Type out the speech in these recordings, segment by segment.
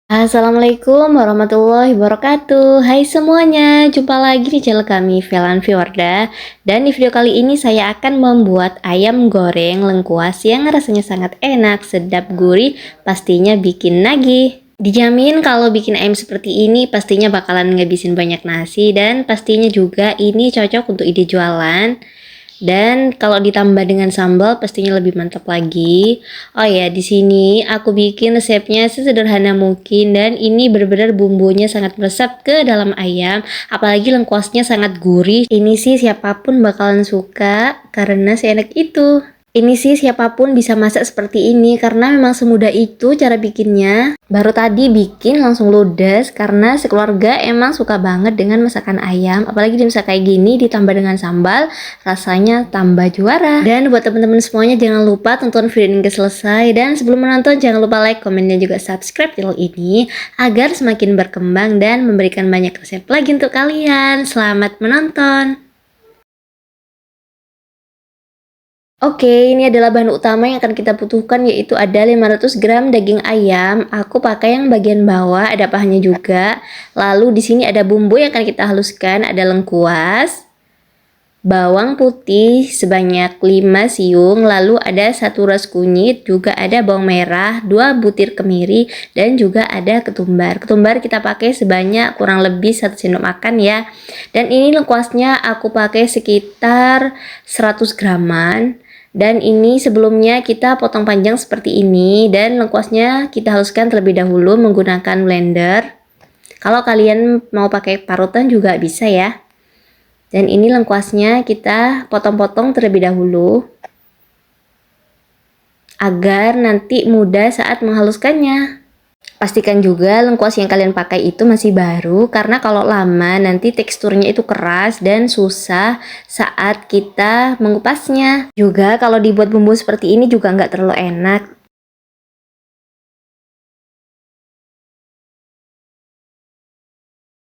Assalamualaikum warahmatullahi wabarakatuh. Hai semuanya, jumpa lagi di channel kami Velan Viwarda. Dan di video kali ini saya akan membuat ayam goreng lengkuas yang rasanya sangat enak, sedap, gurih, pastinya bikin nagih. Dijamin kalau bikin ayam seperti ini pastinya bakalan ngabisin banyak nasi dan pastinya juga ini cocok untuk ide jualan. Dan kalau ditambah dengan sambal pastinya lebih mantap lagi. Oh ya, di sini aku bikin resepnya sesederhana mungkin dan ini benar-benar bumbunya sangat meresap ke dalam ayam, apalagi lengkuasnya sangat gurih. Ini sih siapapun bakalan suka karena seenak itu. Ini sih siapapun bisa masak seperti ini karena memang semudah itu cara bikinnya. Baru tadi bikin langsung ludes karena sekeluarga emang suka banget dengan masakan ayam. Apalagi dimasak kayak gini ditambah dengan sambal, rasanya tambah juara. Dan buat teman-teman semuanya jangan lupa tonton video ini selesai. Dan sebelum menonton jangan lupa like, komen, dan juga subscribe channel ini agar semakin berkembang dan memberikan banyak resep lagi untuk kalian. Selamat menonton! Oke, ini adalah bahan utama yang akan kita butuhkan yaitu ada 500 gram daging ayam. Aku pakai yang bagian bawah, ada pahanya juga. Lalu di sini ada bumbu yang akan kita haluskan, ada lengkuas, bawang putih sebanyak 5 siung, lalu ada 1 ras kunyit, juga ada bawang merah, 2 butir kemiri, dan juga ada ketumbar. Ketumbar kita pakai sebanyak kurang lebih 1 sendok makan ya. Dan ini lengkuasnya aku pakai sekitar 100 graman. Dan ini sebelumnya kita potong panjang seperti ini dan lengkuasnya kita haluskan terlebih dahulu menggunakan blender. Kalau kalian mau pakai parutan juga bisa ya. Dan ini lengkuasnya kita potong-potong terlebih dahulu agar nanti mudah saat menghaluskannya. Pastikan juga lengkuas yang kalian pakai itu masih baru karena kalau lama nanti teksturnya itu keras dan susah saat kita mengupasnya. Juga kalau dibuat bumbu seperti ini juga nggak terlalu enak.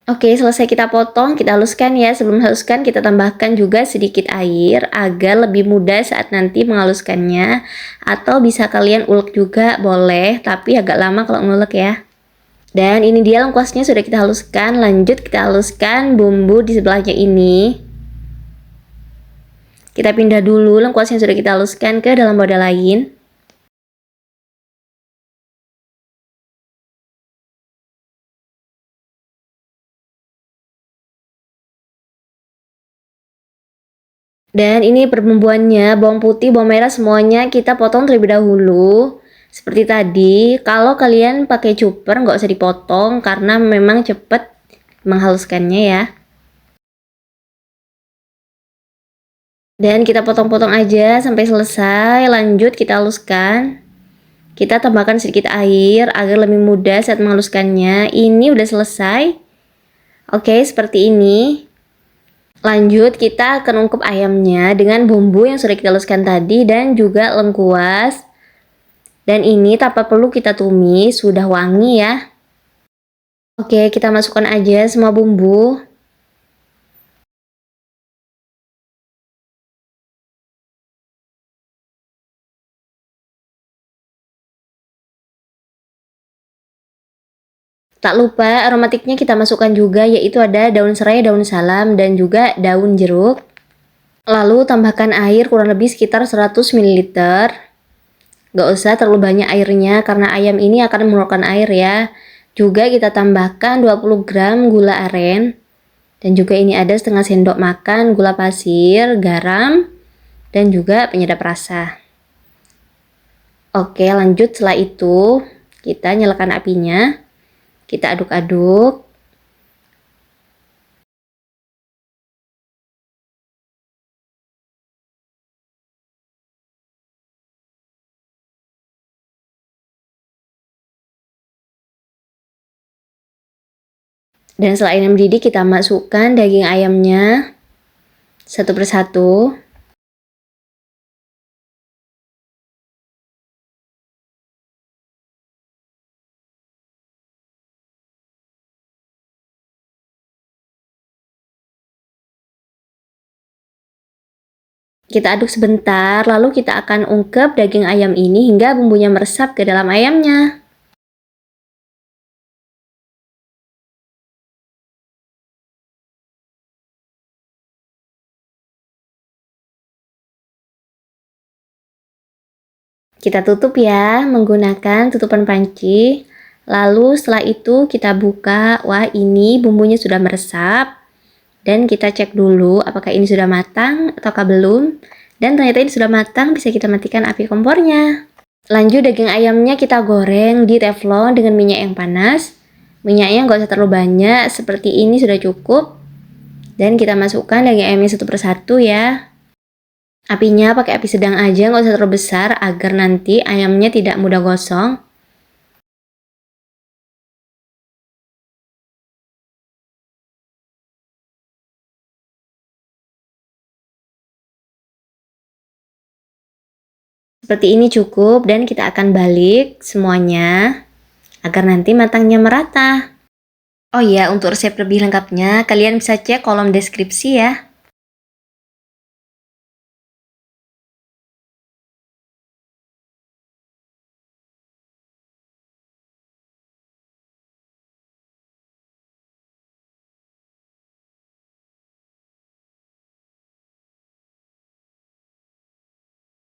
Oke, selesai kita potong, kita haluskan ya. Sebelum haluskan kita tambahkan juga sedikit air agar lebih mudah saat nanti menghaluskannya. Atau bisa kalian ulek juga boleh, tapi agak lama kalau ngulek ya. Dan ini dia lengkuasnya sudah kita haluskan. Lanjut kita haluskan bumbu di sebelahnya ini. Kita pindah dulu lengkuas yang sudah kita haluskan ke dalam wadah lain. Dan ini perbumbuannya, bawang putih, bawang merah semuanya kita potong terlebih dahulu. Seperti tadi, kalau kalian pakai chopper nggak usah dipotong karena memang cepet menghaluskannya ya. Dan kita potong-potong aja sampai selesai. Lanjut kita haluskan. Kita tambahkan sedikit air agar lebih mudah saat menghaluskannya. Ini udah selesai. Oke, seperti ini. Lanjut kita akan ungkep ayamnya dengan bumbu yang sudah kita haluskan tadi dan juga lengkuas. Dan ini tanpa perlu kita tumis, sudah wangi ya. Oke, kita masukkan aja semua bumbu. Tak lupa aromatiknya kita masukkan juga yaitu ada daun serai, daun salam, dan juga daun jeruk. Lalu tambahkan air kurang lebih sekitar 100 ml. Gak usah terlalu banyak airnya karena ayam ini akan mengeluarkan air ya. Juga kita tambahkan 20 gram gula aren. Dan juga ini ada setengah sendok makan gula pasir, garam, dan juga penyedap rasa. Oke, lanjut setelah itu kita nyalakan apinya. Kita aduk-aduk. Dan setelah ini mendidih kita masukkan daging ayamnya satu persatu. Kita aduk sebentar, lalu kita akan ungkep daging ayam ini hingga bumbunya meresap ke dalam ayamnya. Kita tutup ya menggunakan tutupan panci. Lalu setelah itu kita buka. Wah, ini bumbunya sudah meresap. Dan kita cek dulu apakah ini sudah matang ataukah belum. Dan ternyata ini sudah matang, bisa kita matikan api kompornya. Lanjut daging ayamnya kita goreng di teflon dengan minyak yang panas. Minyaknya nggak usah terlalu banyak, seperti ini sudah cukup. Dan kita masukkan daging ayamnya satu persatu ya. Apinya pakai api sedang aja, nggak usah terlalu besar agar nanti ayamnya tidak mudah gosong. Seperti ini cukup dan kita akan balik semuanya agar nanti matangnya merata. Oh iya, untuk resep lebih lengkapnya kalian bisa cek kolom deskripsi ya.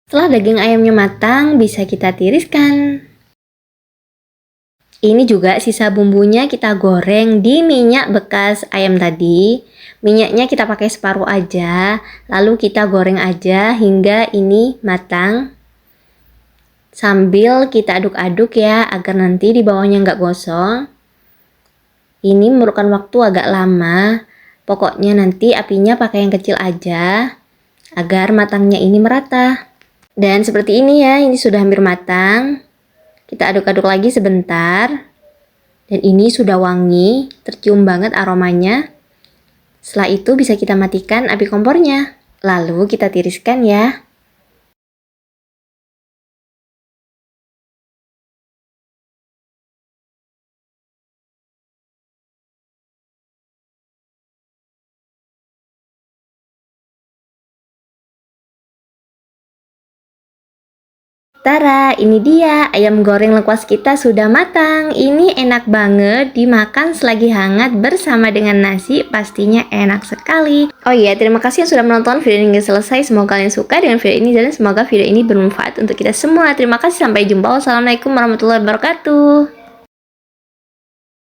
Setelah daging ayamnya matang, bisa kita tiriskan. Ini juga sisa bumbunya kita goreng di minyak bekas ayam tadi. Minyaknya kita pakai separuh aja, lalu kita goreng aja hingga ini matang. Sambil kita aduk-aduk ya, agar nanti di bawahnya nggak gosong. Ini memerlukan waktu agak lama. Pokoknya nanti apinya pakai yang kecil aja, agar matangnya ini merata. Dan seperti ini ya, ini sudah hampir matang. Kita aduk-aduk lagi sebentar. Dan ini sudah wangi, tercium banget aromanya. Setelah itu bisa kita matikan api kompornya. Lalu kita tiriskan ya. Tara, ini dia ayam goreng lengkuas kita sudah matang. Ini enak banget dimakan selagi hangat bersama dengan nasi, pastinya enak sekali. Oh iya, terima kasih yang sudah menonton video ini hingga selesai. Semoga kalian suka dengan video ini dan semoga video ini bermanfaat untuk kita semua. Terima kasih, sampai jumpa. Wassalamualaikum warahmatullahi wabarakatuh.